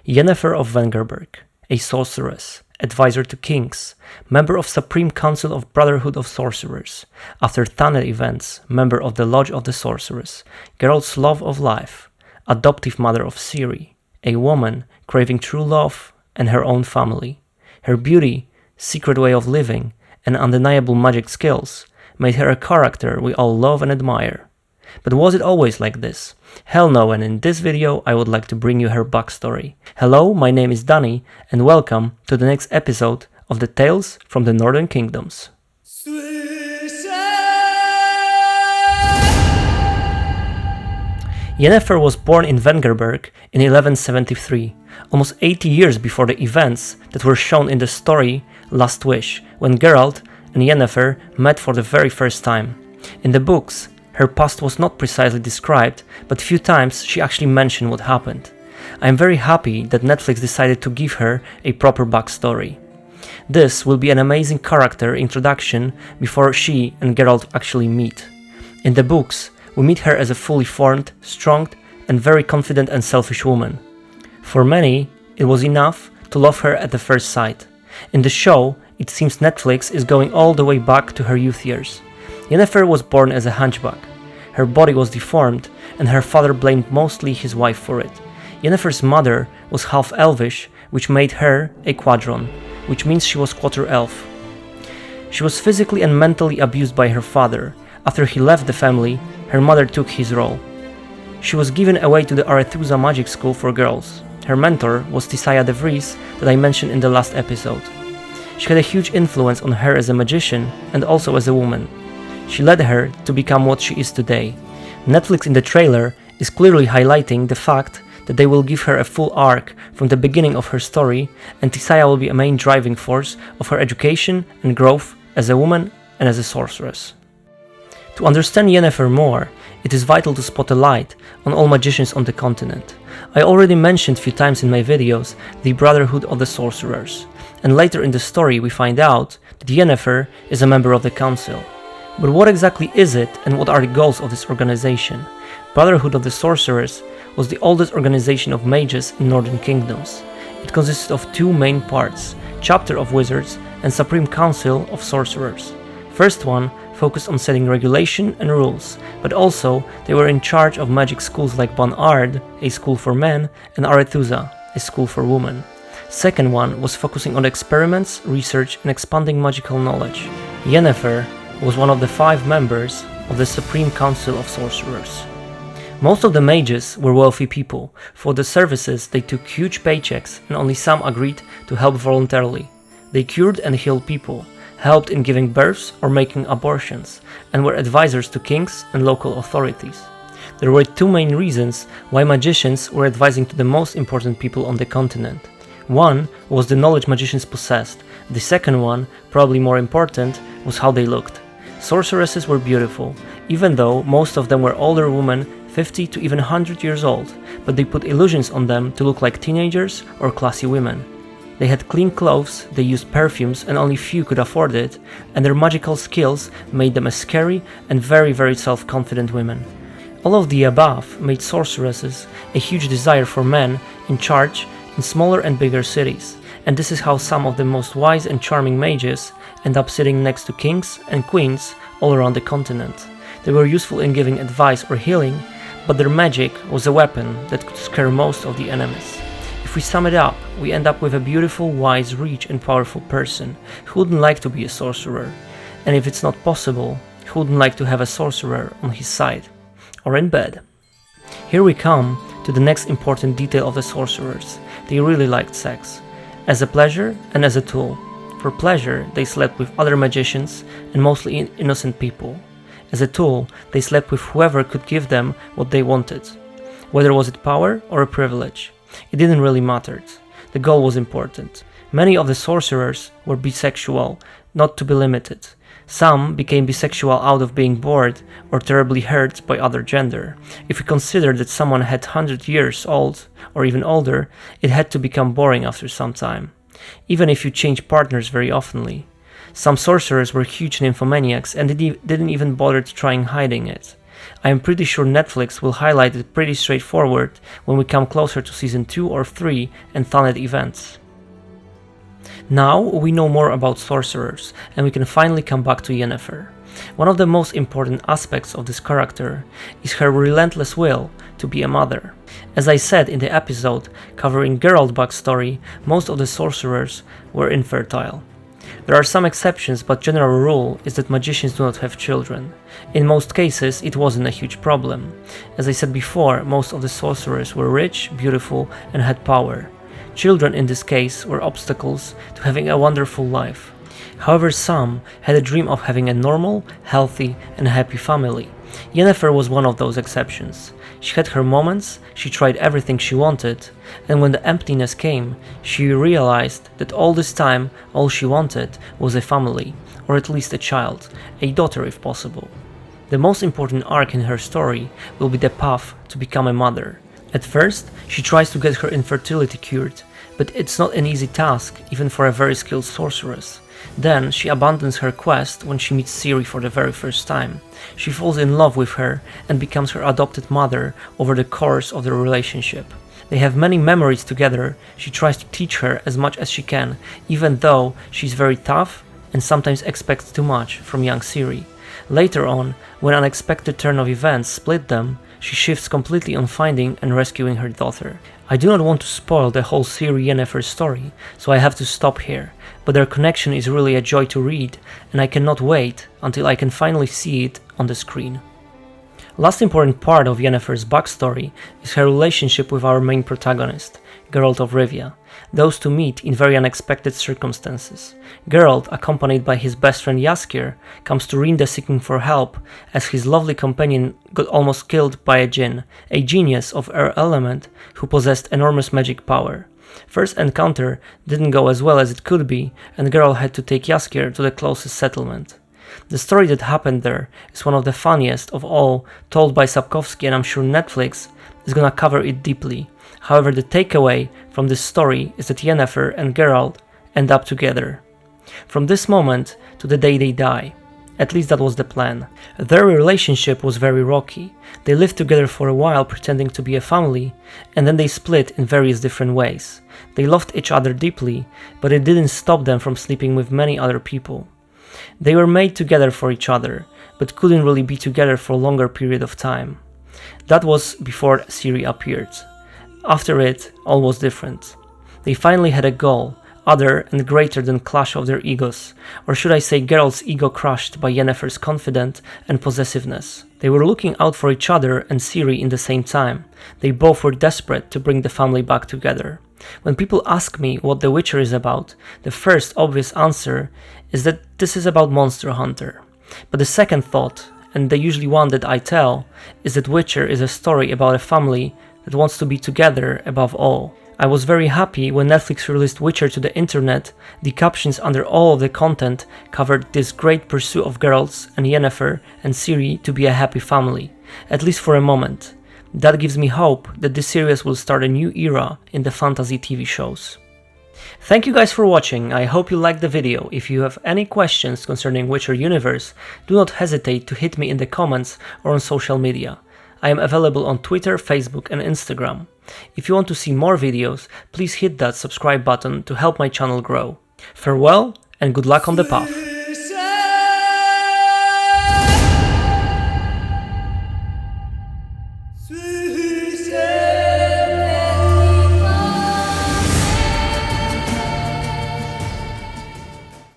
Yennefer of Vengerberg, a sorceress, advisor to kings, member of Supreme Council of Brotherhood of Sorcerers, after Thanet events, member of the Lodge of the Sorcerers, Geralt's love of life, adoptive mother of Ciri, a woman craving true love and her own family. Her beauty, secret way of living, and undeniable magic skills made her a character we all love and admire. But was it always like this? Hell no, and in this video I would like to bring you her backstory. Hello, my name is Danny, and welcome to the next episode of the Tales from the Northern Kingdoms. Yennefer was born in Vengerberg in 1173, almost 80 years before the events that were shown in the story Last Wish, when Geralt and Yennefer met for the very first time. In the books, her past was not precisely described, but few times she actually mentioned what happened. I am very happy that Netflix decided to give her a proper backstory. This will be an amazing character introduction before she and Geralt actually meet. In the books, we meet her as a fully formed, strong, and very confident and selfish woman. For many, it was enough to love her at the first sight. In the show, it seems Netflix is going all the way back to her youth years. Yennefer was born as a hunchback. Her body was deformed, and her father blamed mostly his wife for it. Yennefer's mother was half elvish, which made her a quadron, which means she was quarter elf. She was physically and mentally abused by her father. After he left the family, her mother took his role. She was given away to the Arethusa magic school for girls. Her mentor was Tissaia de Vries that I mentioned in the last episode. She had a huge influence on her as a magician and also as a woman. She led her to become what she is today. Netflix in the trailer is clearly highlighting the fact that they will give her a full arc from the beginning of her story, and Tissaia will be a main driving force of her education and growth as a woman and as a sorceress. To understand Yennefer more, it is vital to spot a light on all magicians on the continent. I already mentioned a few times in my videos the Brotherhood of the Sorcerers, and later in the story we find out that Yennefer is a member of the council. But what exactly is it, and what are the goals of this organization? Brotherhood of the Sorcerers was the oldest organization of mages in Northern Kingdoms. It consisted of two main parts, Chapter of Wizards and Supreme Council of Sorcerers. First one focused on setting regulation and rules, but also they were in charge of magic schools like Ban Ard, a school for men, and Arethusa, a school for women. Second one was focusing on experiments, research, and expanding magical knowledge. Yennefer was one of the 5 members of the Supreme Council of Sorcerers. Most of the mages were wealthy people. For the services they took huge paychecks, and only some agreed to help voluntarily. They cured and healed people, helped in giving births or making abortions, and were advisors to kings and local authorities. There were 2 main reasons why magicians were advising to the most important people on the continent. One was the knowledge magicians possessed. The second one, probably more important, was how they looked. Sorceresses were beautiful, even though most of them were older women, 50 to even 100 years old, but they put illusions on them to look like teenagers or classy women. They had clean clothes, they used perfumes, and only few could afford it, and their magical skills made them a scary and very self-confident women. All of the above made sorceresses a huge desire for men in charge in smaller and bigger cities, and this is how some of the most wise and charming mages end up sitting next to kings and queens all around the continent. They were useful in giving advice or healing, but their magic was a weapon that could scare most of the enemies. If we sum it up, we end up with a beautiful, wise, rich and powerful person who wouldn't like to be a sorcerer, and if it's not possible, who wouldn't like to have a sorcerer on his side or in bed. Here we come to the next important detail of the sorcerers. They really liked sex, as a pleasure and as a tool. For pleasure, they slept with other magicians and mostly innocent people. As a tool, they slept with whoever could give them what they wanted. Whether was it power or a privilege, it didn't really matter. The goal was important. Many of the sorcerers were bisexual, not to be limited. Some became bisexual out of being bored or terribly hurt by other gender. If we consider that someone had 100 years old or even older, it had to become boring after some time, even if you change partners very oftenly. Some sorcerers were huge nymphomaniacs and didn't even bother trying hiding it. I am pretty sure Netflix will highlight it pretty straightforward when we come closer to season 2 or 3 and Thanet events. Now we know more about Sorcerers, and we can finally come back to Yennefer. One of the most important aspects of this character is her relentless will to be a mother. As I said in the episode covering Geralt backstory, most of the sorcerers were infertile. There are some exceptions, but general rule is that magicians do not have children. In most cases, it wasn't a huge problem. As I said before, most of the sorcerers were rich, beautiful, and had power. Children in this case were obstacles to having a wonderful life. However, some had a dream of having a normal, healthy, and happy family. Yennefer was one of those exceptions. She had her moments, she tried everything she wanted, and when the emptiness came, she realized that all this time all she wanted was a family, or at least a child, a daughter if possible. The most important arc in her story will be the path to become a mother. At first, she tries to get her infertility cured, but it's not an easy task even for a very skilled sorceress. Then she abandons her quest when she meets Ciri for the very first time. She falls in love with her and becomes her adopted mother over the course of their relationship. They have many memories together. She tries to teach her as much as she can, even though she's very tough and sometimes expects too much from young Ciri. Later on, when an unexpected turn of events split them, she shifts completely on finding and rescuing her daughter. I do not want to spoil the whole Ciri-Yennefer story, so I have to stop here, but their connection is really a joy to read, and I cannot wait until I can finally see it on the screen. Last important part of Yennefer's backstory is her relationship with our main protagonist, Geralt of Rivia. Those two meet in very unexpected circumstances. Geralt, accompanied by his best friend Jaskier, comes to Rinde seeking for help as his lovely companion got almost killed by a djinn, a genius of air element who possessed enormous magic power. First encounter didn't go as well as it could be, and Geralt had to take Jaskier to the closest settlement. The story that happened there is one of the funniest of all told by Sapkowski, and I'm sure Netflix is gonna cover it deeply. However, the takeaway from this story is that Yennefer and Geralt end up together. From this moment to the day they die. At least that was the plan. Their relationship was very rocky. They lived together for a while pretending to be a family, and then they split in various different ways. They loved each other deeply, but it didn't stop them from sleeping with many other people. They were made together for each other, but couldn't really be together for a longer period of time. That was before Ciri appeared. After it, all was different. They finally had a goal, other and greater than clash of their egos, or should I say Geralt's ego crushed by Yennefer's confidence and possessiveness. They were looking out for each other and Ciri in the same time. They both were desperate to bring the family back together. When people ask me what The Witcher is about, the first obvious answer is that this is about Monster Hunter. But the second thought, and the usually one that I tell, is that Witcher is a story about a family that wants to be together above all. I was very happy when Netflix released Witcher to the internet. The captions under all of the content covered this great pursuit of Geralt and Yennefer and Ciri to be a happy family, at least for a moment. That gives me hope that this series will start a new era in the fantasy TV shows. Thank you guys for watching. I hope you liked the video. If you have any questions concerning Witcher universe, do not hesitate to hit me in the comments or on social media. I am available on Twitter, Facebook and Instagram. If you want to see more videos, please hit that subscribe button to help my channel grow. Farewell and good luck on the path.